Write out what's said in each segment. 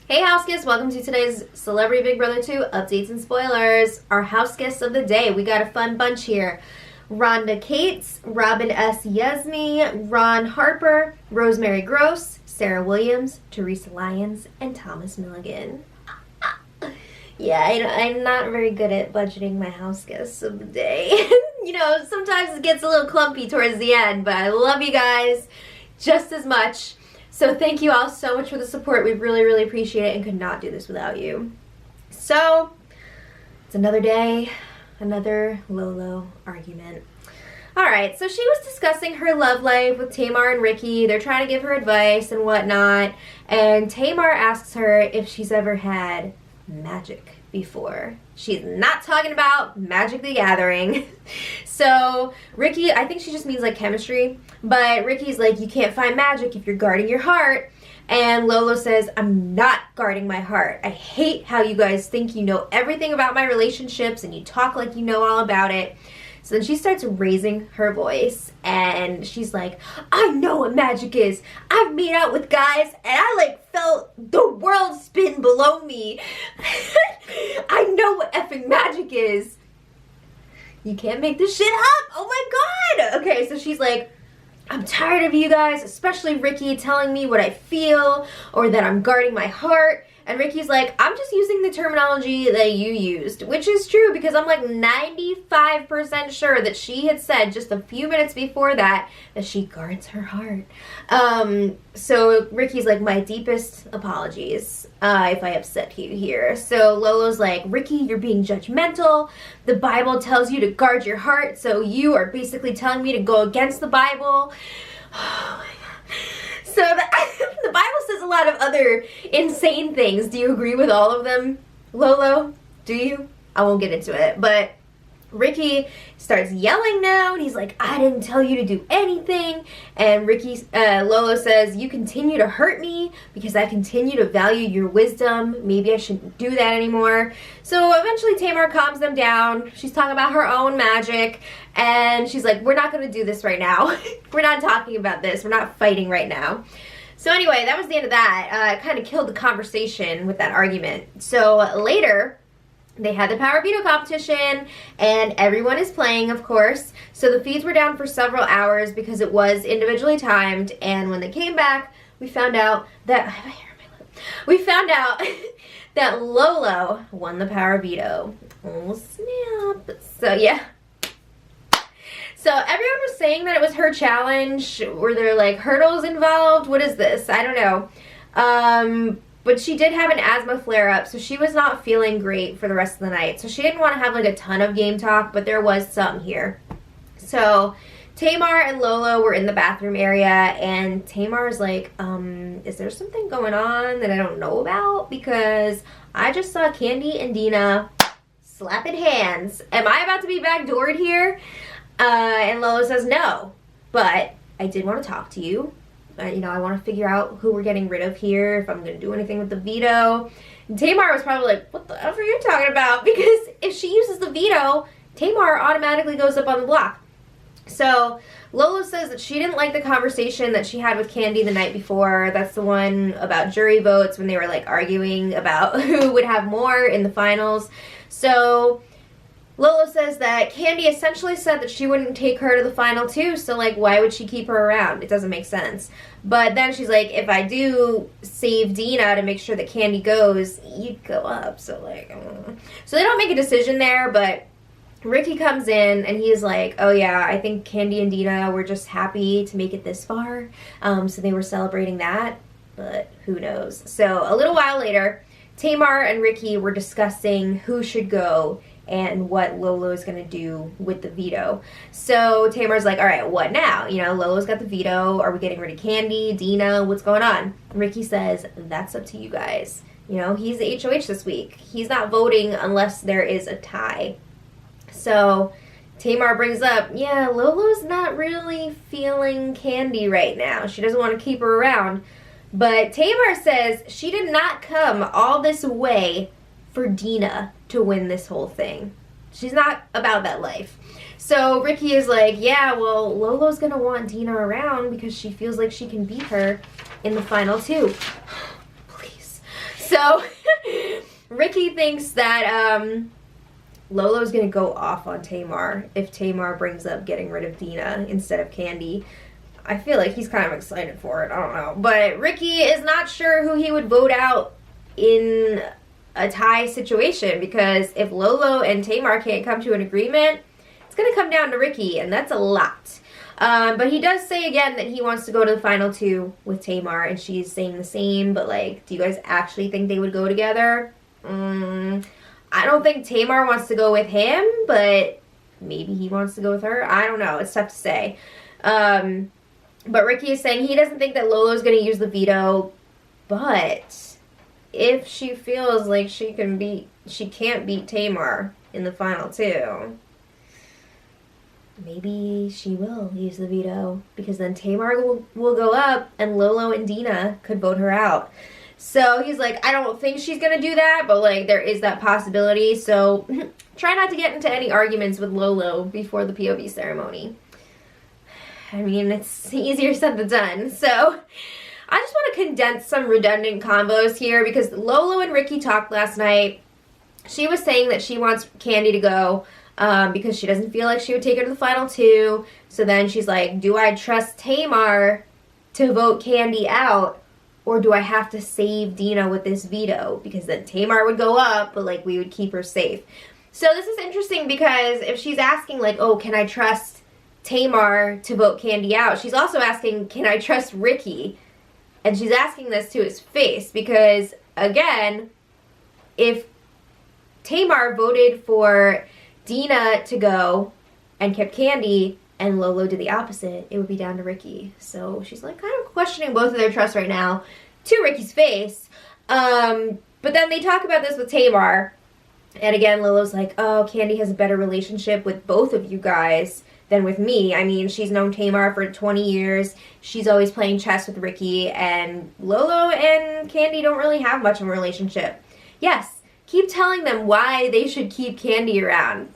Hey house guests, welcome to today's Celebrity Big Brother 2 updates and spoilers. Our house guests of the day, we got a fun bunch here. Rhonda Cates, Robin S. Yasmi, Ron Harper, Rosemary Gross, Sarah Williams, Teresa Lyons, and Thomas Milligan. Yeah, I'm not very good at budgeting my house guests of the day. You know, sometimes it gets a little clumpy towards the end, but I love you guys just as much. So thank you all so much for the support. We really, really appreciate it and could not do this without you. So, it's another day, another Lolo argument. Alright, so she was discussing her love life with Tamar and Ricky. They're trying to give her advice and whatnot. And Tamar asks her if she's ever had magic before. She's not talking about Magic the Gathering. So Ricky, I think she just means like chemistry, but Ricky's like, you can't find magic if you're guarding your heart. And Lolo says, I'm not guarding my heart. I hate how you guys think you know everything about my relationships and you talk like you know all about it. So then she starts raising her voice and she's like, I know what magic is. I've made out with guys and I like felt the world spin below me. I know what effing magic is. You can't make this shit up. Oh my god. Okay, so she's like, I'm tired of you guys, especially Ricky, telling me what I feel or that I'm guarding my heart. And Ricky's like, I'm just using the terminology that you used, which is true because I'm like 95% sure that she had said just a few minutes before that she guards her heart. So Ricky's like, my deepest apologies if I upset you here. So Lolo's like, Ricky, you're being judgmental. The Bible tells you to guard your heart, so you are basically telling me to go against the Bible. Oh my god. So the Bible says a lot of other insane things. Do you agree with all of them, Lolo? Do you? I won't get into it. But Ricky starts yelling now, and he's like, I didn't tell you to do anything. And Lolo says, you continue to hurt me because I continue to value your wisdom. Maybe I shouldn't do that anymore. So eventually Tamar calms them down. She's talking about her own magic. And she's like, we're not going to do this right now. We're not talking about this. We're not fighting right now. So anyway, that was the end of that. It kind of killed the conversation with that argument. So later, they had the Power Veto competition, and everyone is playing, of course. So the feeds were down for several hours because it was individually timed. And when they came back, we found out that... I have a hair in my lip. We found out that Lolo won the Power Veto. Oh, snap. So, yeah. So everyone was saying that it was her challenge. Were there like hurdles involved? What is this? I don't know. But she did have an asthma flare-up, so she was not feeling great for the rest of the night. So she didn't want to have like a ton of game talk, but there was some here. So Tamar and Lolo were in the bathroom area, and Tamar's like, is there something going on that I don't know about? Because I just saw Candy and Dina slapping hands. Am I about to be backdoored here? And Lolo says, no, but I did want to talk to you. You know, I want to figure out who we're getting rid of here, if I'm going to do anything with the veto. And Tamar was probably like, what the F are you talking about? Because if she uses the veto, Tamar automatically goes up on the block. So Lolo says that she didn't like the conversation that she had with Candy the night before. That's the one about jury votes when they were like arguing about who would have more in the finals. So Lolo says that Candy essentially said that she wouldn't take her to the final too, so like why would she keep her around? It doesn't make sense. But then she's like, if I do save Dina to make sure that Candy goes, you'd go up. So like, so they don't make a decision there, but Ricky comes in and he's like, oh yeah, I think Candy and Dina were just happy to make it this far. So they were celebrating that, but who knows. So a little while later, Tamar and Ricky were discussing who should go and what Lolo is going to do with the veto. So Tamar's like, all right, what now? You know, Lolo's got the veto. Are we getting rid of Candy, Dina? What's going on? Ricky says, that's up to you guys. You know, he's the HOH this week. He's not voting unless there is a tie. So Tamar brings up, yeah, Lolo's not really feeling Candy right now. She doesn't want to keep her around. But Tamar says she did not come all this way for Dina to win this whole thing. She's not about that life. So Ricky is like, yeah, well, Lolo's gonna want Dina around because she feels like she can beat her in the final two. Please. So Ricky thinks that Lolo's gonna go off on Tamar if Tamar brings up getting rid of Dina instead of Candy. I feel like he's kind of excited for it. I don't know. But Ricky is not sure who he would vote out in a tie situation, because if Lolo and Tamar can't come to an agreement, it's going to come down to Ricky, and that's a lot. But he does say again that he wants to go to the final two with Tamar, and she's saying the same, but like, do you guys actually think they would go together? I don't think Tamar wants to go with him, but maybe he wants to go with her. I don't know. It's tough to say. But Ricky is saying he doesn't think that Lolo's going to use the veto, but if she feels like she can't beat Tamar in the final two, maybe she will use the veto, because then Tamar will go up and Lolo and Dina could vote her out. So he's like, I don't think she's going to do that, but like there is that possibility. So try not to get into any arguments with Lolo before the POV ceremony. I mean, it's easier said than done. So I just want to condense some redundant combos here, because Lolo and Ricky talked last night. She was saying that she wants Candy to go because she doesn't feel like she would take her to the final two. So then she's like, do I trust Tamar to vote Candy out, or do I have to save Dina with this veto? Because then Tamar would go up, but like we would keep her safe. So this is interesting, because if she's asking like, oh, can I trust Tamar to vote Candy out, she's also asking, can I trust Ricky? And she's asking this to his face, because again, if Tamar voted for Dina to go and kept Candy and Lolo did the opposite, it would be down to Ricky. So she's like kind of questioning both of their trust right now to Ricky's face. But then they talk about this with Tamar, and again Lolo's like, oh, Candy has a better relationship with both of you guys than with me. I mean, she's known Tamar for 20 years. She's always playing chess with Ricky, and Lolo and Candy don't really have much of a relationship. Yes, keep telling them why they should keep Candy around.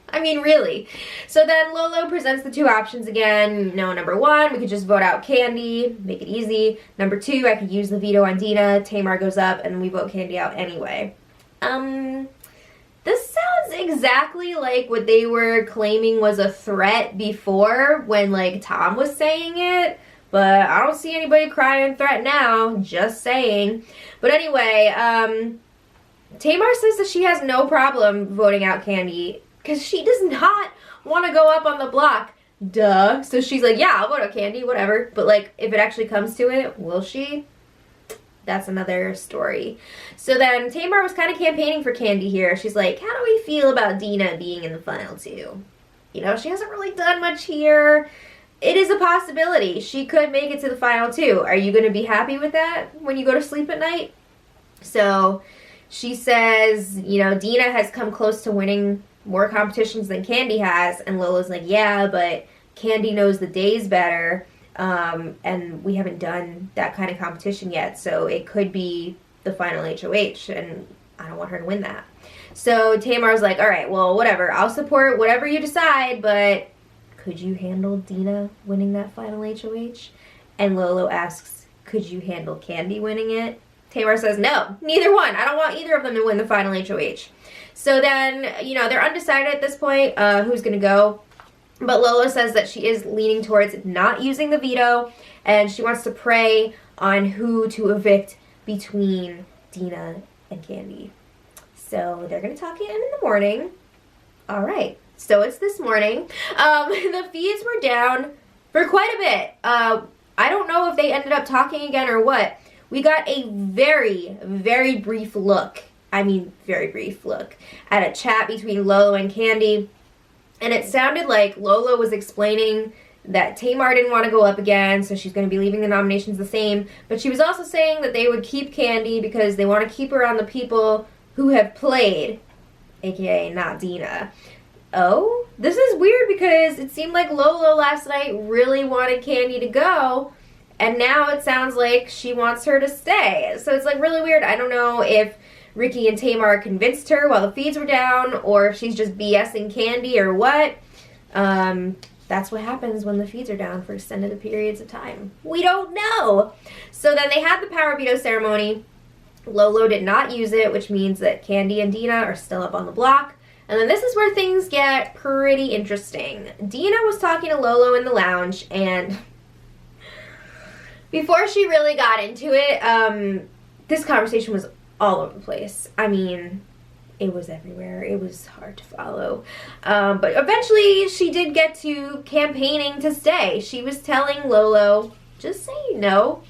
I mean, really. So then Lolo presents the two options again. No, number one, we could just vote out Candy, make it easy. Number two, I could use the veto on Dina. Tamar goes up, and we vote Candy out anyway. This sounds exactly like what they were claiming was a threat before, when like Tom was saying it, but I don't see anybody crying threat now, just saying. But anyway, Tamar says that she has no problem voting out Candy, because she does not want to go up on the block. Duh. So she's like, yeah, I'll vote out Candy, whatever. But like, if it actually comes to it, will she? That's another story. So then Tamar was kind of campaigning for Candy here. She's like, how do we feel about Dina being in the final two? You know, she hasn't really done much here. It is a possibility. She could make it to the final two. Are you going to be happy with that when you go to sleep at night? So she says, you know, Dina has come close to winning more competitions than Candy has. And Lola's like, yeah, but Candy knows the days better. And we haven't done that kind of competition yet, so it could be the final HOH, and I don't want her to win that. So Tamar's like, all right, well, whatever, I'll support whatever you decide, but could you handle Dina winning that final HOH? And Lolo asks, could you handle Candy winning it? Tamar says, no, neither one. I don't want either of them to win the final HOH. So then, you know, they're undecided at this point who's going to go. But Lolo says that she is leaning towards not using the veto, and she wants to pray on who to evict between Dina and Candy. So they're going to talk again in the morning. All right. So it's this morning. The feeds were down for quite a bit. I don't know if they ended up talking again or what. We got a very, very brief look. I mean, very brief look at a chat between Lolo and Candy. And it sounded like Lolo was explaining that Tamar didn't want to go up again, so she's going to be leaving the nominations the same. But she was also saying that they would keep Candy because they want to keep her around the people who have played, aka not Dina. Oh, this is weird, because it seemed like Lolo last night really wanted Candy to go, and now it sounds like she wants her to stay. So it's like really weird. I don't know if Ricky and Tamar convinced her while the feeds were down, or if she's just BSing Candy or what. That's what happens when the feeds are down for extended periods of time. We don't know. So then they had the power veto ceremony. Lolo did not use it, which means that Candy and Dina are still up on the block. And then this is where things get pretty interesting. Dina was talking to Lolo in the lounge, and before she really got into it, this conversation was all over the place. I mean, it was everywhere. It was hard to follow. But eventually, she did get to campaigning to stay. She was telling Lolo, just so you know,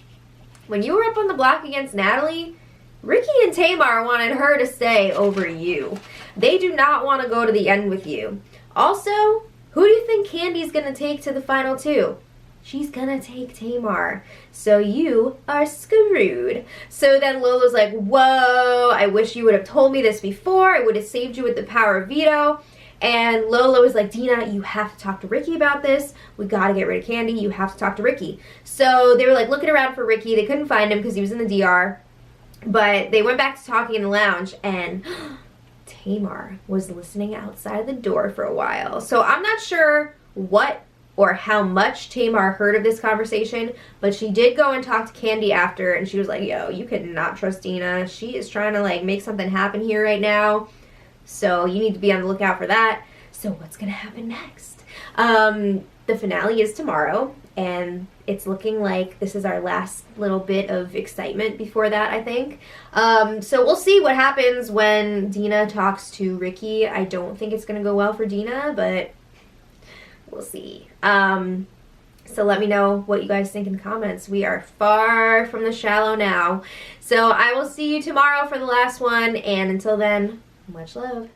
when you were up on the block against Natalie, Ricky and Tamar wanted her to stay over you. They do not want to go to the end with you. Also, who do you think Candy's going to take to the final two? She's going to take Tamar. So you are screwed. So then Lolo's like, whoa, I wish you would have told me this before. I would have saved you with the power of veto. And Lolo was like, Dina, you have to talk to Ricky about this. We got to get rid of Candy. You have to talk to Ricky. So they were like looking around for Ricky. They couldn't find him because he was in the DR. But they went back to talking in the lounge, and Tamar was listening outside the door for a while. So I'm not sure what or how much Tamar heard of this conversation, but she did go and talk to Candy after, and she was like, yo, you cannot trust Dina. She is trying to, like, make something happen here right now, so you need to be on the lookout for that. So what's going to happen next? The finale is tomorrow, and it's looking like this is our last little bit of excitement before that, I think. So we'll see what happens when Dina talks to Ricky. I don't think it's going to go well for Dina, but we'll see. So let me know what you guys think in the comments. We are far from the shallow now. So I will see you tomorrow for the last one, and until then, much love.